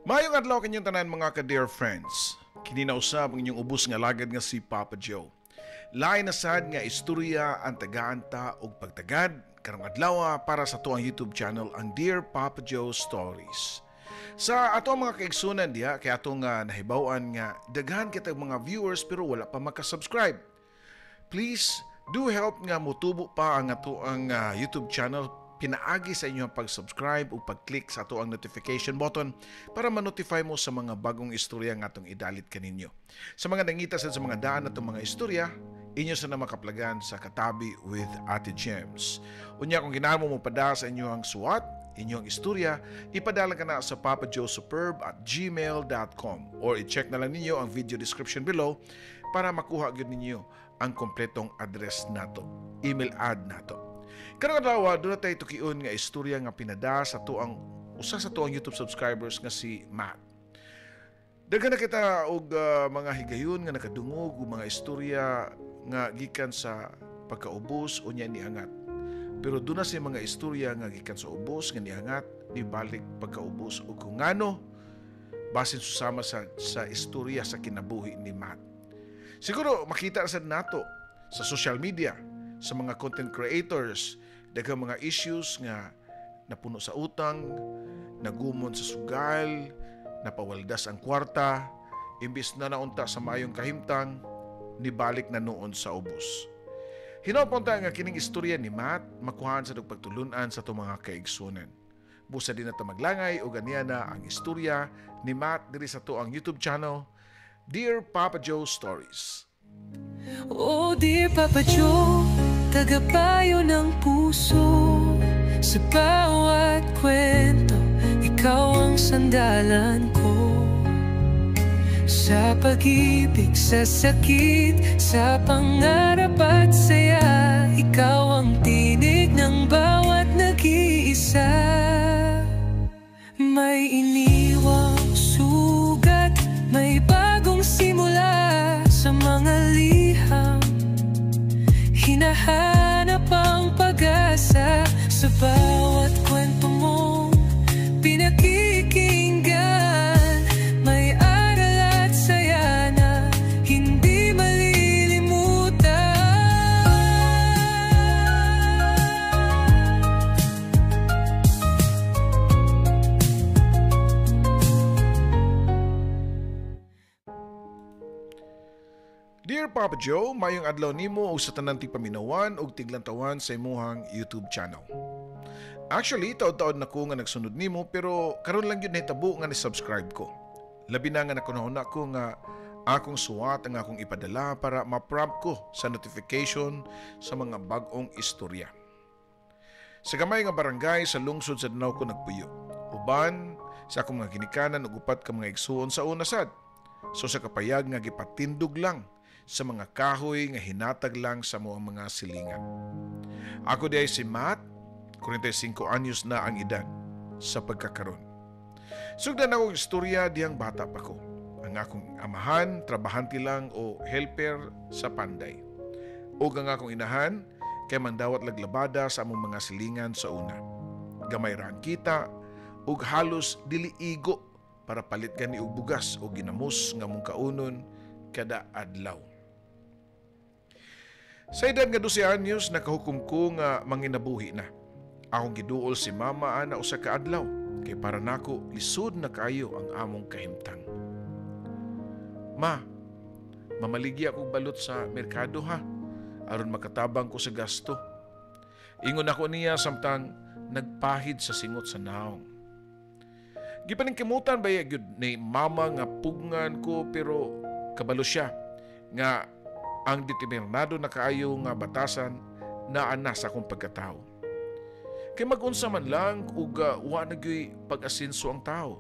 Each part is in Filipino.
Mayong adlaw kanyang tanan mga ka-dear friends. Kininausab ang inyong ubos nga lagad nga si Papa Joe. Lain na sad nga istorya ang tagaanta og pagtagad karong adlaw para sa tuang YouTube channel ang Dear Papa Joe Stories. Sa ato mga kaigsunan diha kay ato nga nahibaw-an nga daghan kitag mga viewers pero wala pa maka-subscribe. Please do help nga motubo pa ang ato ang YouTube channel. Pinaagi sa inyo ang pag-subscribe o pag-click sa ato ang notification button para ma-notify mo sa mga bagong istorya nga atong idalit kaninyo. Sa mga nangita sa mga daan atong mga istorya, inyo sa na makaplagan sa Katabi with Ate Gems. Unya kung ginahan mo pada sa inyo ang suwat, inyong istorya, ipadala ka na sa papajoesuperb@gmail.com or i-check na lang ninyo ang video description below para makuha gyud ninyo ang kompletong address nato, email ad nato. Karong adlaw doon tayo tukiun nga istorya nga pinada sa tuang usa sa tuang YouTube subscribers nga si Matt. Daghan na kita og mga higayon nga nakadungog og mga istorya nga gikan sa pagkaubos unya niangat. Pero doon na sa mga istorya nga gikan sa ubos nga niangat ni balik pagkaubos ug kung ngano basin susama sa istorya sa kinabuhi ni Matt. Siguro makita sa nato sa social media, sa mga content creators, daghang mga issues nga napuno sa utang, nagumon sa sugal, napawaldas ang kwarta, imbis na naunta sa mayong kahimtang, nibalik na noon sa ubos. Hinapunta nga kining istorya ni Matt, makuhaan sa pagtulunan sa itong mga kaigsunan. Busa din na maglangay o ganiya na ang istorya ni Matt diri sa ang YouTube channel, Dear Papa Joe Stories. Oh, dear Papa Joe, tagapayo ng puso. Sa bawat kwento, ikaw ang sandalan ko. Sa pag-ibig, sa sakit, sa pangarap at saya, ikaw ang tinig ng bawat nag-iisa. May iniwang sugat, may bagong simula sa mga liham. Hinahanap ang pag-asa sa bawat kwento mong pinakikinggan. May aral at saya na hindi malilimutan. Dear Papa Joe, mayong adlaw nimo og sa tanan tigpaminawan og tiglantawan sa imuhang YouTube channel. Actually, taod-taod na ko nga nagsunod nimo pero karon lang yun nahitabo nga ni-subscribe ko. Labi na nga nakunahon ko nga akong suwat ang akong ipadala para ma-prompt ko sa notification sa mga bag-ong istorya. Sa gamay nga barangay sa lungsod sa Danau ko nagpuyo. Uban sa akong mga ginikanan ug upat ka mga igsuon sa una sad. So sa kapayag nga gipatindog lang sa mga kahoy nga hinatag lang sa mga silingan. Ako diay si Matt, 45 anyos na ang edad sa pagkakaroon. Sugdan akong istorya diyang bata pa ko. Ang akong amahan, trabahante lang o helper sa panday. O ang akong inahan, kay mandawat laglabada sa among mga silingan sa una. Gamay ra ang kita, ug halos dili igo para palit gani og bugas o ginamos nga mong kaunon kada adlaw. Sa edad nga 12 anyos, nakahukom ko nga manginabuhi na. Akong giduol si mama ana usa ka adlaw, kay para nako lisod na kayo ang among kahimtang. Ma, mamaligya akong balot sa merkado ha, aron makatabang ko sa gasto. Ingon ako niya samtang nagpahid sa singot sa naong. Gipaningkimutan ba gyud ni mama nga pugngan ko pero kabalo siya nga ang determinado na kaayo nga batasan na ana sa akong pagkatao. Kay mag-unsa man lang ug wa na gyud pag-asenso ang tao.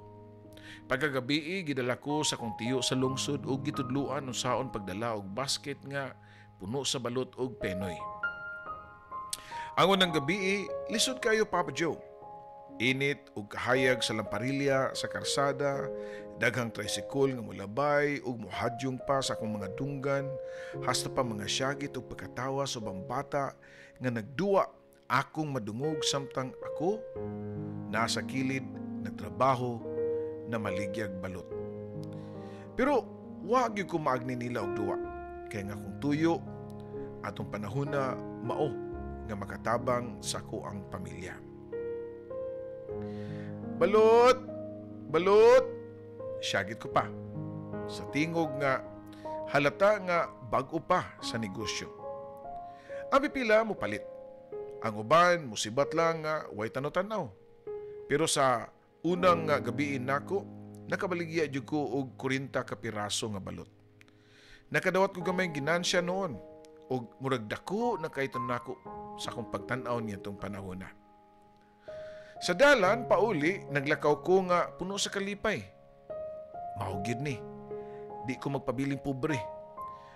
Pagkagabi gidala ko sa kong tiyo sa lungsod ug gitudluan unsaon pagdala og basket nga puno sa balot og penoy. Ang unang gabi lisod kayo Papa Joe. Init ug kahayag sa lamparilya sa karsada, daghang tricycle nga mulabay ug muhadyong pa sa akong mga dunggan, hasta pa mga syagit ug pagkatawa sa ubang bata nga nagduwa akong madungog samtang ako nasa kilid nagtrabaho na maligyag balot. Pero wag gyud ko maagni nila og duwa, kay nga kung tuyo atong panahon na mao nga makatabang sa ako ang pamilya. Balot! Balot! Siyagit ko pa. Sa tingog nga halata nga bag-o pa sa negosyo. Ang pipila mo palit. Ang uban musibat lang nga way tanaw-tanaw. Pero sa unang nga gabiin nako, nakabaligya jud ko og 40 ka piraso nga balot. Nakadawat ko gamay ginansya noon og murag dako na kayton nako sa akong pagtan-aw nitong panahon na. Sa dalan pauli naglakaw ko nga puno sa kalipay. Mahugid ni. Di ko magpabiling pobre.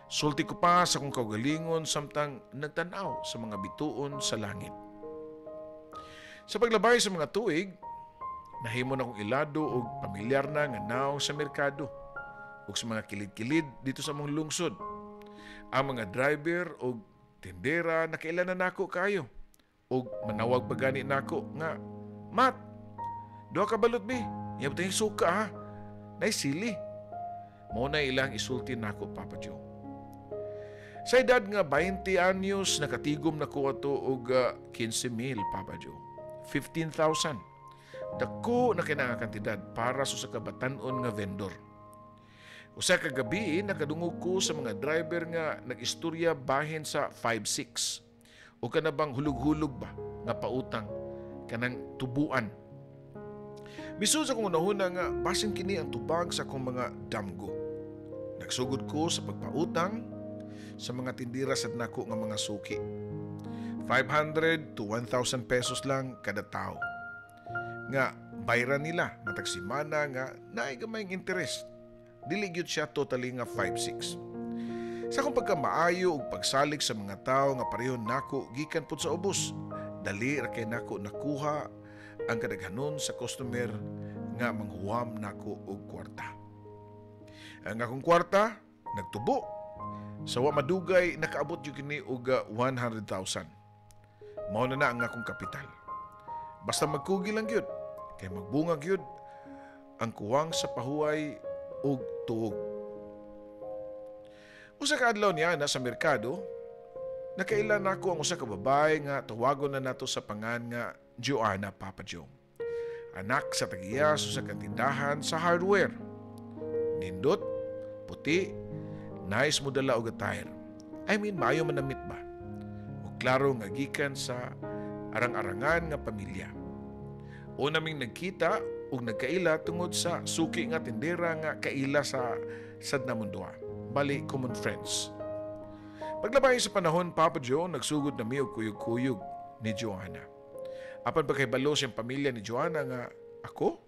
Sulti ko pa sa kong kaugalingon samtang nagtanaw sa mga bituon sa langit. Sa paglabay sa mga tuig, nahimo na akong ilado o pamilyar na nga naong sa merkado o sa mga kilid-kilid dito sa mong lungsod. Ang mga driver o tindera nakailan na nako kayo o manawag pa gani nako nga, Mat, duha ka balot bi, yabot yung suka ha, naisili. Mao na ilang isulti nako, Papa Joe. Sa edad nga 20 anyos, nakatigom na ko ato og 15,000, Papa Joe. 15,000. Dako na kinakantidad para sa kabatanon nga vendor. Usa ka gabi, nakadungog ko sa mga driver nga nag-istorya bahin sa 5-6. O kanabang hulog-hulog ba nga pautang kanang tubuan. Misud sa kong unahuna nga basin kini ang tubag sa akong mga damgo. Nagsugod ko sa pagpautang sa mga tindira sa nako nga mga suki. 500 to 1,000 pesos lang kada tao. Nga bayran nila matag simana nga naay gamayng interest. Dili gyud siya totally nga 5-6. Sa akong pagkamaayo ug pagsalig sa mga tao nga pareho nako gikan pud sa ubos, dali ra kay nako nakuha ang kadaghanon sa customer nga manghuwam nako og kwarta. Ang akong kwarta nagtubo. Sa wa madugay nakaabot gyud kini og 100,000. Mao na ang akong kapital. Basta magkugi lang gyud kay magbunga gyud ang kuwang sa pahuway og tuog. Usa ka adlaw niya na sa merkado, nakailan nako ang usa ka babae nga tawagon na nato sa pangan nga Joanna, Papa Joe. Anak sa tagiya sa kantindahan sa hardware. Nindot, puti, nice mo dala og attire. I mean, maayo man namit ba? O klaro nga gikan sa arang-arangan nga pamilya. O naming nagkita ug nagkaila tungod sa suki nga tindera nga kaila sa Sadnamundua. Bali, common friends. Paglabay sa panahon, Papa Joe, nagsugod na miyog kuyog-kuyog ni Joanna. Apan pa kay balo siyang pamilya ni Joanna nga ako,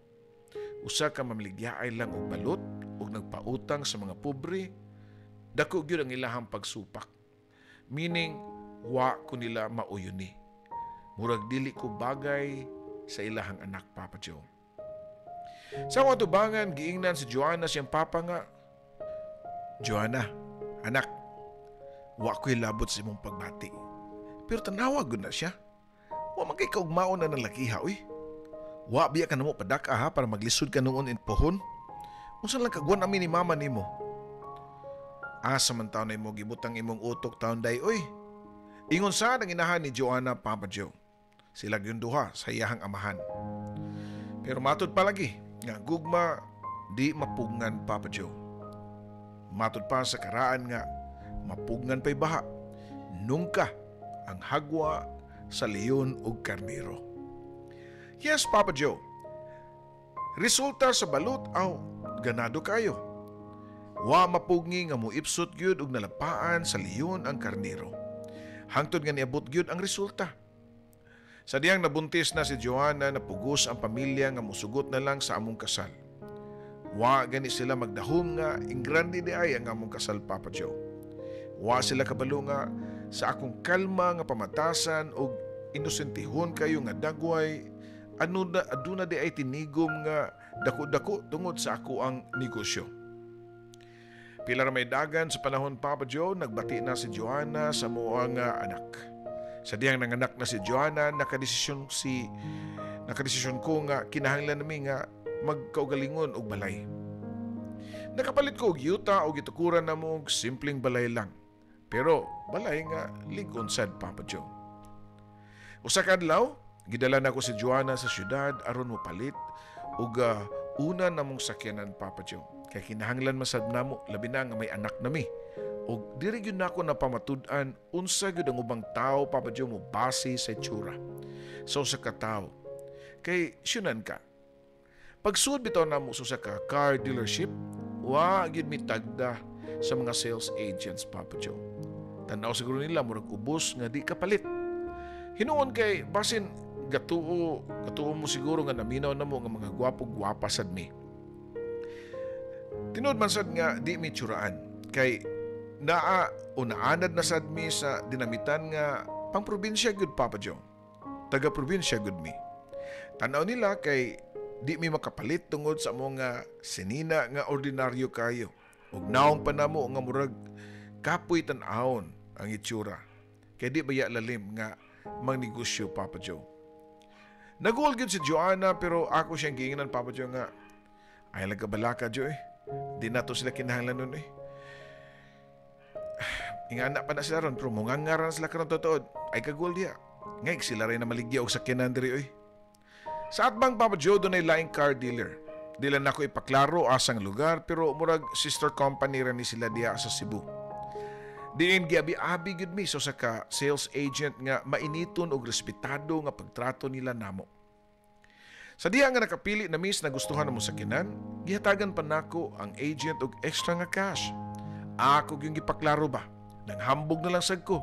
usa ka mamligyaay lang og balot ug nagpautang sa mga pobre, dako gyud ang ilahang pagsupak. Meaning, wa ko nila mauyoni. Murag dili ko bagay sa ilahang anak, Papa Joe. Sa mga tubangan, giingnan si Joanna siyang papa nga, Joanna, anak, wa ko'y labot sa imong pagbati. Pero tanawag na siya. Wa man kay kaugmaon na ng lakiha, uy. Wa biya ka na mo padaka ha para maglisod ka noon in pohon. Unsa lang kagwan amin ni mama nimo? Asa man taon na imo gibutang imong utok taon day, uy. Ingon sa nang inahan ni Joanna, Papa Joe. Sila gyud duha sa iyahang amahan. Pero matud palagi nga gugma di mapugngan, Papa Joe. Matud pa sa karaan nga mapugngan pa'y baha. Nungka ang hagwa sa leon ug karnero. Yes, Papa Joe. Resulta sa balot aw ganado kayo. Wa mapugngi nga muipsot gyud og nalapaan sa leon ang karnero. Hangtod nga niabot gyud ang resulta. Sa diyang nabuntis na si Joanna, napugos ang pamilya nga musugot na lang sa among kasal. Wa gani sila magdahom nga ingrandi di ay ang among kasal, Papa Joe. Wa sila kabalo nga sa akong kalma nga pamatasan og inosentihon kayo nga dagway aduna di ay tinigom nga dako-dako tungod sa ako ang negosyo. Pila ra may dagan sa panahon, Papa Joe, nagbati na si Joanna sa moang anak. Sa diyang nanganak na si Joanna, nakadesisyon ko nga kinahanglan nami nga magkaugalingon og balay. Nakapalit ko og yuta o gitukuran na mo og simpleng balay lang. Pero balay nga ligon sad Papa Joe. Usa ka adlaw, gidala na ko si Joanna sa syudad aron mo palit ug una namong sakyanan Papa Joe. Kay kinahanglan masad namo labi na nga may anak nami. Og diri gyud nako napamatud-an unsa gyud ang ubang tao Papa Joe mo base sa itsura. So sa katao. Kay syunan ka. Pagsud bitaw namo sa ka car dealership, wa gyud mi tagda sa mga sales agents Papa Joe. Tanaw siguro nila murag ubos nga di kapalit. Hinuon kay basin gatuo mo siguro nga naminaw namo nga mga gwapo-gwapa sad mi. Tinud man sad nga di mi tsuraan kay naanad na sad mi sa dinamitan nga pang probinsya gud Papa Joe. Taga probinsya gud mi. Tanaw nila kay di mi makapalit tungod sa mga sinina nga ordinaryo kayo. Ug naong pa namo nga murag kapoy tan-awon ang itsura. Kay di baya lalim nga mangnegosyo Papa Joe. Naguol gyud si Joanna pero ako siyang giingan Papa Joe nga ay lagabalaka Joe eh. Di na to sila kinahanglan nun eh. Ingana pa na sila ron pero mungangaran sila karon totoo. Ay kagol diya. Ngay sila rin na maligya og sakyanan diri oy. Sa atbang Papa Joe doon ay laing car dealer. Dila na ko ipaklaro asang lugar pero murag sister company rin ni sila diya sa Cebu. Diin giabi-abi gyud mi so sa ka sales agent nga mainiton og respetado nga pagtrato nila namo. Sa diha nga nakapili na mis na gustuhan namo sakyanan, gihatagan pa nako ang agent og extra nga cash. Ako gyud gipaklaro ba, nang hambog na lang sad ko.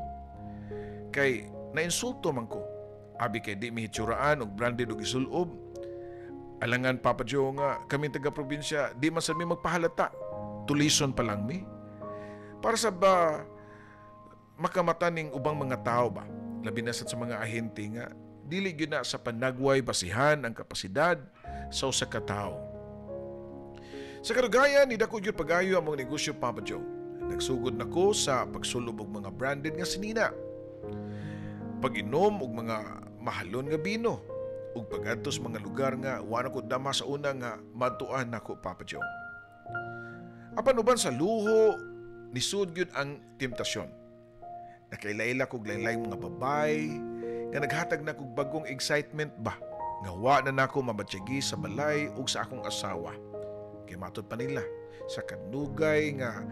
Kay nainsulto man ko. Abi kay di mi hitsuraan og branded og isulob. Alangan Papa Joe nga kami taga probinsya, di man sad mi magpahalata. Tulison pa lang mi. Para sa ba makamata ning ubang mga tao ba, labi na sa mga ahente nga dili gyud na sa panagway basihan ang kapasidad sa usa ka tawo. Sa kadugayan ni dako gyud pagayo ang mga negosyo Papa Joe. Nagsugod nako sa pagsulob og mga branded nga sinina. Pag-inom og mga mahalon nga bino ug pagadto sa mga lugar nga wala ko dama sa una nga matuan nako Papa Joe. Apan uban sa luho ni sud gyud ang temptasyon. Nakailaila kog lain-laing mga babay nga naghatag na kog bagong excitement ba nga wa na nako mabatyagi sa balay ug sa akong asawa. Kay matud pa nila sa kanugay nga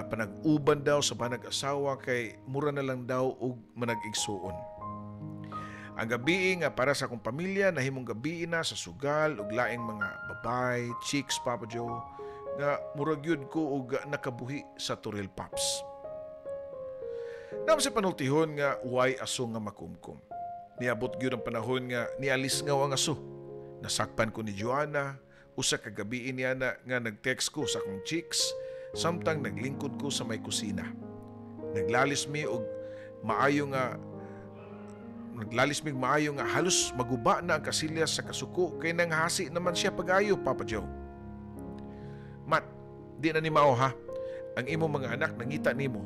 panag-uban daw sa banag asawa kay mura na lang daw og manag-igsuon. Ang gabi nga para sa akong pamilya nahimong gabi na sa sugal ug laing mga babay, chicks Papa Joe nga murag yun ko og nakabuhi sa Turil Pops. Nam sa panultihon nga uway aso nga makumkum. Niabot gyud ang panahon nga nialis nga ang aso. Nasakpan ko ni Joanna, usa ka gabi niya na nga nag-text ko sa akong chicks, samtang naglingkod ko sa may kusina. Naglalis mi maayo nga halos maguba na ang kasilyas sa kasuko kay nanghasi naman siya pag-ayo Papa Joe. Mat, di na ni mao ha. Ang imo mga anak nangita nimo.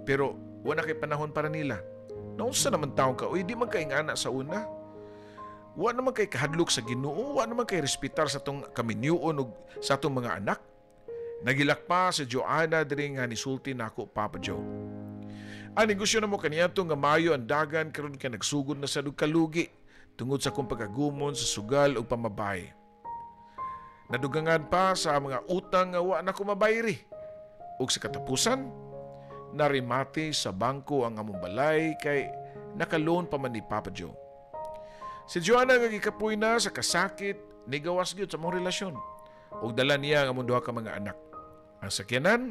Pero wala kay panahon para nila. Naunsa naman taong ka, uy, di man kay ingana sa una. Wa naman kay kahadlok sa Ginoo, wa naman kay respitar sa tong kaminyuon ug sa tong mga anak. Nagilak pa si Joanna diri nga nisulti nako Papa Joe. Ang negosyo namo kaniadto nga maayo ang dagan karon kay nagsugod na sa kalugi tungod sa kong pagagumon sa sugal ug pamabay. Nadugangan pa sa mga utang nga wa na ko mabayri. Ug sa katapusan, narimati sa bangko ang among balay kay nakaloan pa man ni Papa Joe. Si Joanna nga gikapoy na sa kasakit, nigawas gyud sa mong relasyon. Ug dala niya ang among duha ka mga anak. Ang sakyanan,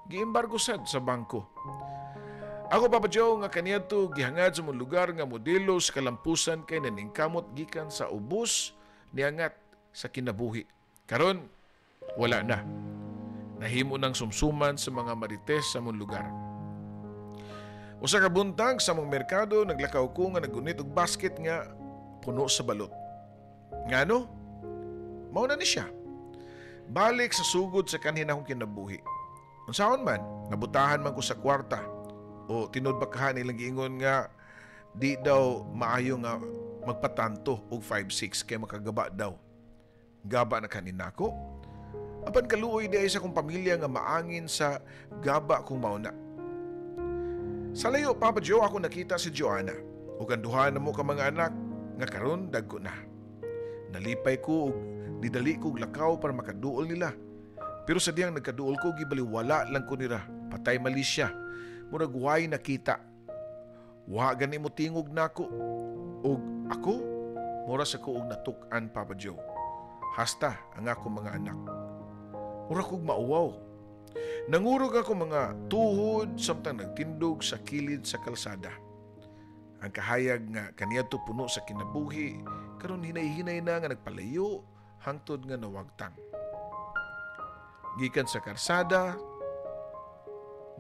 giembargo sad sa bangko. Ako Papa Joe nga kaniadto gihangad sa mong lugar nga modelo sa kalampusan kay naningkamot gikan sa ubos niangat sa kinabuhi. Karon wala na. Nahimo nang sumsuman sa mga marites sa mong lugar. Usa ka buntag sa mong merkado naglakaw ko nga nagunit og basket nga puno sa balot. Ngano? Mao na ni siya. Balik sa sugod sa kanhin akong kinabuhi. Unsaon man, nabutahan man ko sa kwarta o tinud bakahan nilang giingon nga di daw maayo nga magpatanto og 5'6" kay makagaba daw. Gaba na kanin nako. Apan kaluoy di ay sa kong pamilya nga maangin sa gaba kong mauna. Sa layo, Papa Joe, ako nakita si Joanna. Ug anduhan na mo ka mga anak nga karon dagko na. Nalipay ko ug nidali ko og lakaw para makaduol nila. Pero sa diyang nagkaduol ko, gibaliwala lang ko nila. Patay mali siya. Murag way nakita. Wa gani mo tingog nako. Og ako, mura sa ko og natuk-an, Papa Joe. Hasta ang ako mga anak. Mura kog mauwaw. Nangurog ako mga tuhod samtang nagtindog sa kilid sa kalsada. Ang kahayag nga kaniadto puno sa kinabuhi, karon hinay-hinay na nga nagpalayo hangtod nga nawagtang. Gikan sa karsada,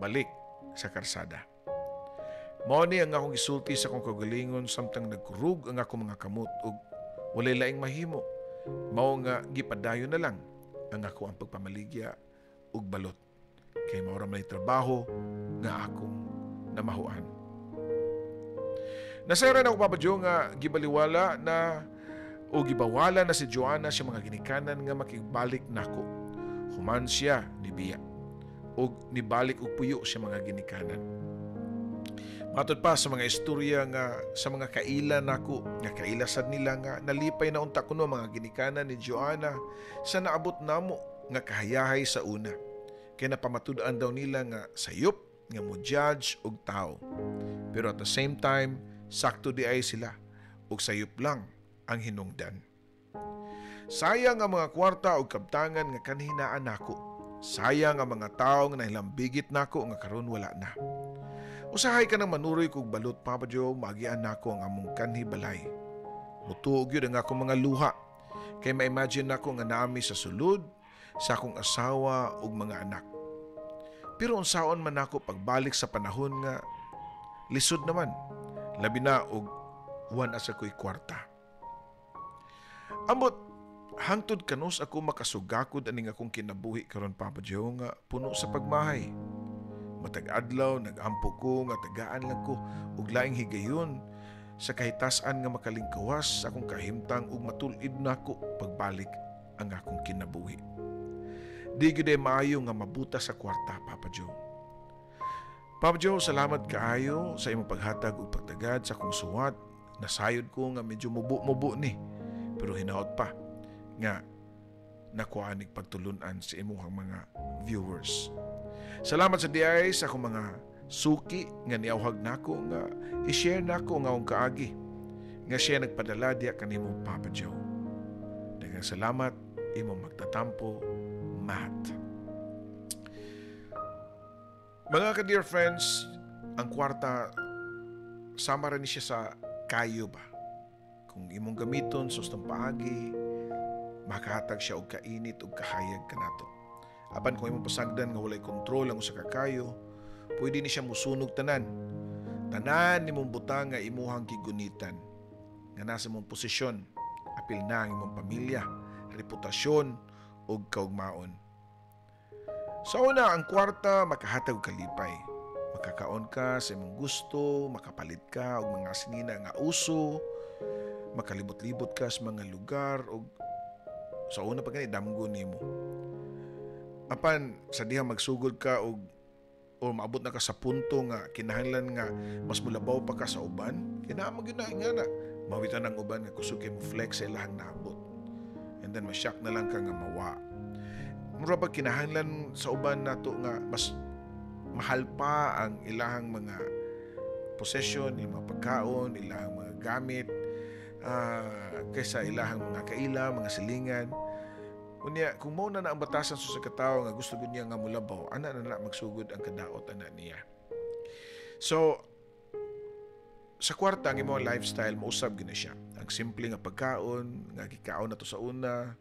balik sa karsada. Mao ni ang akong isulti sa akong kagalingon samtang nagkurug ang akong mga kamot ug walay laing mahimo. Mao nga gipadayon na lang ang ako ang pagpamaligya ug balot. Kay mao ra may trabaho nga akong namahuan. Nasayran ako, Papa Joe, nga gibaliwala na o gibawala na si Joanna siya mga ginikanan nga makibalik nako. Human siya ni Bia o nibalik og puyo siya mga ginikanan. Matod pa sa mga istorya nga sa mga kaila nako nga kailasad nila nga nalipay na unta kuno mga ginikanan ni Joanna sa naabot namo nga kahayahay sa una. Kaya napamatud-an daw nila nga sayop nga mo judge og tao. Pero at the same time, sakto di ay sila ug sayop lang ang hinungdan. Sayang ang mga kwarta ug kabtangan nga kanhinaan nako. Sayang ang mga tawo nga nahilambigit nako nga karon wala na. Usahay ka nang manuroy kog balot, Papa Joe, maagian nako ang among kanhi balay. Mutuog yun ang akong mga luha. Kay ma-imagine nako nga naami sa sulod sa akong asawa ug mga anak. Pero unsaon man nako pagbalik sa panahon nga lisod naman. Labi na og wan asa ko'y kwarta. Ambot, hangtod kanus ako makasugakod aning akong kinabuhi karon, Papa Joe, nga puno sa pagmahay. Matag adlaw, nag-ampo ko, nga tagaan lang ko, ug laing higayon sa kahitasan nga makalingkawas sa akong kahimtang ug matulid nako pagbalik ang akong kinabuhi. Di gyud maayo nga mabuta sa kwarta, Papa Joe. Papa Joe, salamat kaayo sa imong paghatag ug pagtagad sa akong suwat. Nasayod ko nga medyo mubo-mubo ni, pero hinaot pa nga nakuha nig pagtulunan sa imuhang mga viewers. Salamat sa diay sa akong mga suki nga niawhag nako nga i-share nako nga akong kaagi nga siya nagpadala diya kanimo, Papa Joe. Daghang salamat, imong magtatampo, Matt. Mga ka-dear friends, ang kwarta sama rin siya sa kayo ba? Kung imong gamiton sa ustang paagi, makahatag siya og kainit ug kahayag kanato. Apan kung imong pasagdan nga walay kontrol ang usa ka kayo, pwede ni siya musunog tanan. Tanan nimong butang nga imuhang gigunitan. Nga nasa imong posisyon, apil na ang imong pamilya, reputasyon ug kaugmaon. Sa una, ang kwarta makahatag og kalipay. Makakaon ka sa imong gusto, makapalit ka og mga sinina nga uso, makalibot-libot ka sa mga lugar ug sa una pa gani damgo nimo. Apan sa diha magsugod ka og o maabot na ka sa punto nga kinahanglan nga mas mulabaw pa ka sa uban, kinahanglan gyud na nga na mawitan ang uban nga kusog kay mo flex sa ilahang naabot. And then masyak na lang ka nga mawa. Mura ba kinahanglan sa uban nato nga mas mahal pa ang ilahang mga possession, ilang mga pagkaon, ilahang mga gamit, kaysa ilahang mga kaila, mga silingan. Unya, kung mao na ang batasan sa katawo nga gusto gud niya nga mulabaw, ana na magsugod ang kadaot ana niya. So, sa kwarta ang imong lifestyle mausab gina siya. Ang simple nga pagkaon, nga gikaon nato sa una,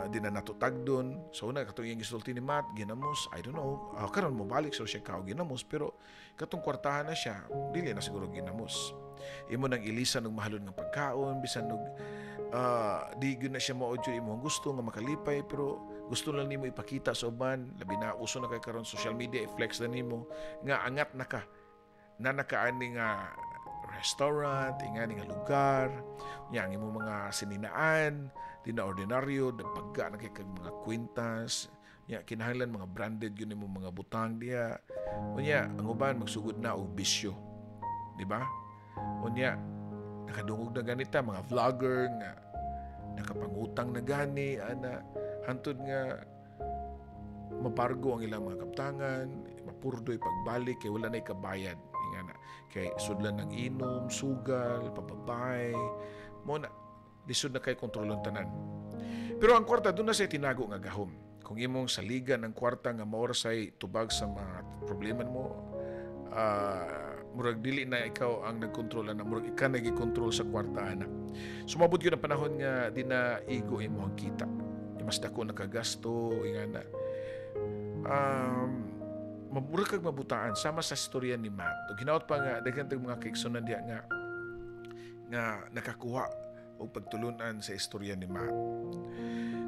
di na nato tagdon. Sa una katong iyang gisulti ni Matt, ginamos, I don't know. Karon mo balik so siya kao ginamos, pero katong kwartahan na siya, dili na siguro ginamos. Imo nang ilisan og mahalon nga pagkaon, bisan og di gyud na siya maudyo imong gusto nga makalipay, pero gusto lang nimo ipakita sa uban, labi na uso na kay karon social media, i-flex na nimo nga angat na ka, na nakaani nga restaurant, ingani nga lugar, nya ang imong mga sininaan, di na ordinaryo, pagka na kay kag mga kwintas, nya kinahanglan mga branded yun imong mga butang diha. Unya, ang uban magsugod na og bisyo. Di ba? Unya, nakadungog na ganita, mga vlogger nga nakapangutang na gani, ana, hantod nga mabargo ang ilang mga kaptangan, mapurdoy pagbalik, kay wala na ikabayad. Ingana, kay sudlan ng inom, sugal, pababay, mo na, lisod na kay kontrolong tanan. Pero ang kwarta, doon na siya tinago nga gahom. Kung imong saligan ng kwarta nga maorsay tubag sa mga problema mo, murag dili na ikaw ang nagkontrol na, murag ikaw nag-control sa kwarta na. Sumabot yun ang panahon nga di na igo imo ang kita. Mas dako nakagasto, ingana. Murag kag mabutaan sama sa istorya ni Matt. Ginaot pa nga daghan tag mga kaigsunan diya nga nakakuha og pagtulunan sa istorya ni Matt.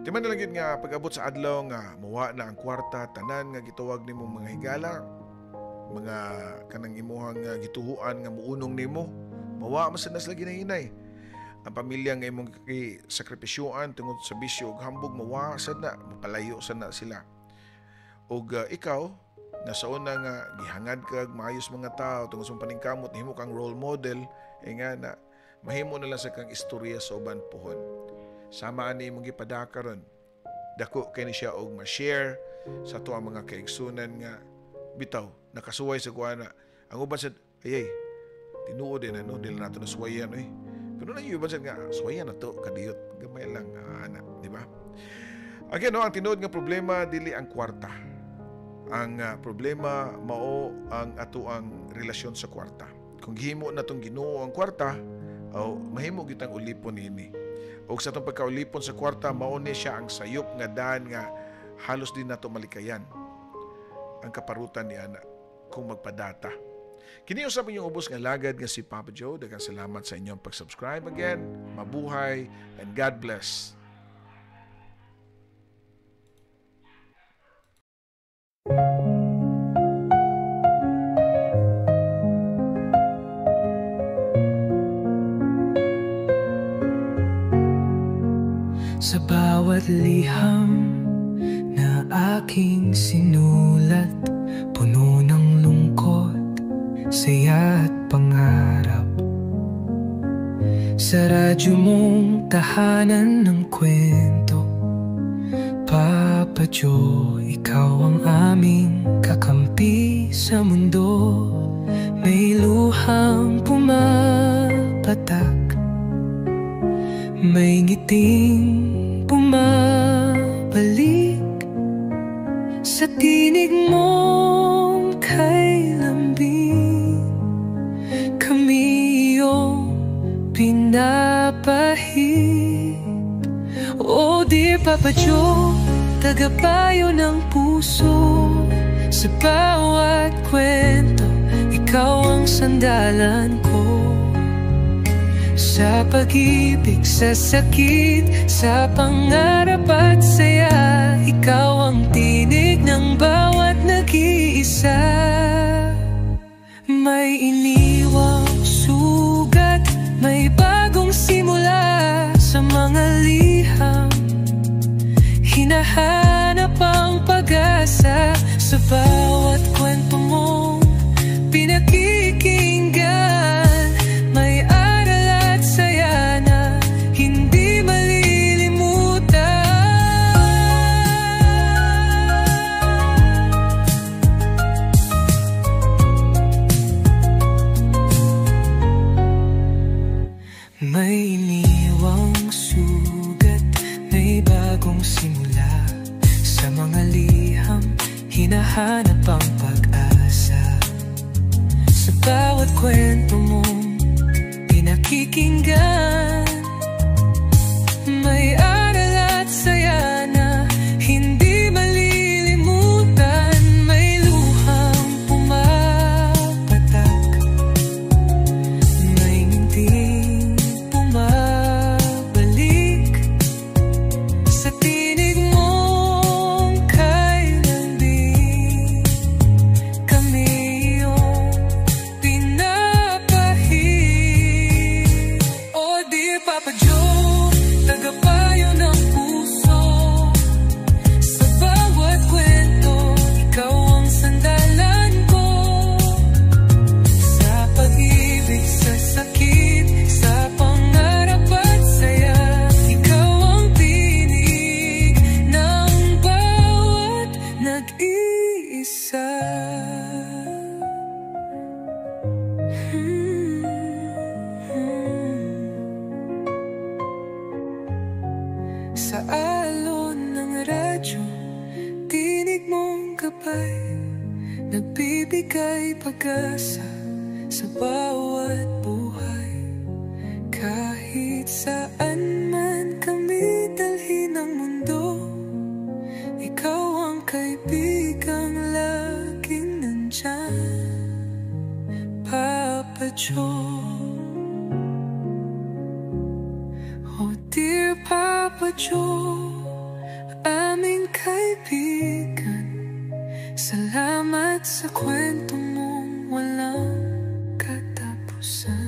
Di man na lang yun nga pag-abot sa adlaw nga mawa na ang kwarta, tanan nga gituwag nimo mga higala, mga kanang imuhang gituhuan nga muunong nimo, mawa masanas lagi na hinay. Ang pamilya nga imong sakripisyoan tungod sa bisyo ug hambog, mawa sad na, mapalayo sad na sila. Og ikaw na sa una nga gihangad kag maayos mga tao tungod sa paningkamot, himo kang role model, nga na mahimo na lang sa kang istorya sa uban pohon. Sama ani imong gipadakaron, dako kay ni siya og ma-share sa to ang mga kaigsunan nga bitaw nakasuway sa kuana. Ang uban sad ayay tinuod din ano, dili nato nasuwayan pero na yung uban sad nga suwayan na to kadiyot gamay lang ana, di ba? Again, ang tinuod nga problema dili ang kwarta. Ang problema mao ang ato ang relasyon sa kwarta. Kung gihimo na tong Ginoo ang kwarta, mahimo gitang ulipon nini. O sa itong pagkaulipon sa kwarta, mauni siya ang sayop nga daan nga halos din nato malikayan. Ang kaparutan ni ana kung magpadata. Kini usab inyong ubos nga lagad nga si Papa Joe. Daghang salamat sa inyong pag-subscribe again. Mabuhay and God bless. Sa bawat liham na aking sinulat, puno ng lungkot, saya at pangarap. Sa radyo mong tahanan ng kwento, Papa Joe, ikaw ang aming kakampi sa mundo. May luhang pumapatak, may ngiting bumabalik sa tinig mong kay lambing. Kami iyong pinapahid. O dear Papa Joe, tagapayo ng puso. Sa bawat kwento, ikaw ang sandalan ko. Sa pag-ibig, sa sakit, sa pangarap at saya, ikaw ang tinig ng bawat nag-iisa. May iniwang sugat, may bagong simula sa mga liham. Hinahanap ang pag-asa sa bawat kwento mong pinakikinggan. May aral at saya na hindi malilimutan. May iniwang sugat, may bagong simula sa mga liham. Hinahanap ang pag-asa sa bawat kwento mong pinakikinggan. May aral at saya na hindi malilimutan. May luhang pumapatak, may nginting bumabalik sa tinig mong kay lambing. Kami iyong pinapahid. alon ng radyo, tinig mong gabay, nagbibigay pag-asa sa bawat buhay. Kahit saan man kami dalhin ng mundo, ikaw ang kaibigang laging nandyan, Papa Joe. Oh dear Papa Joe, aming kaibigan, salamat sa kwento mong walang katapusan.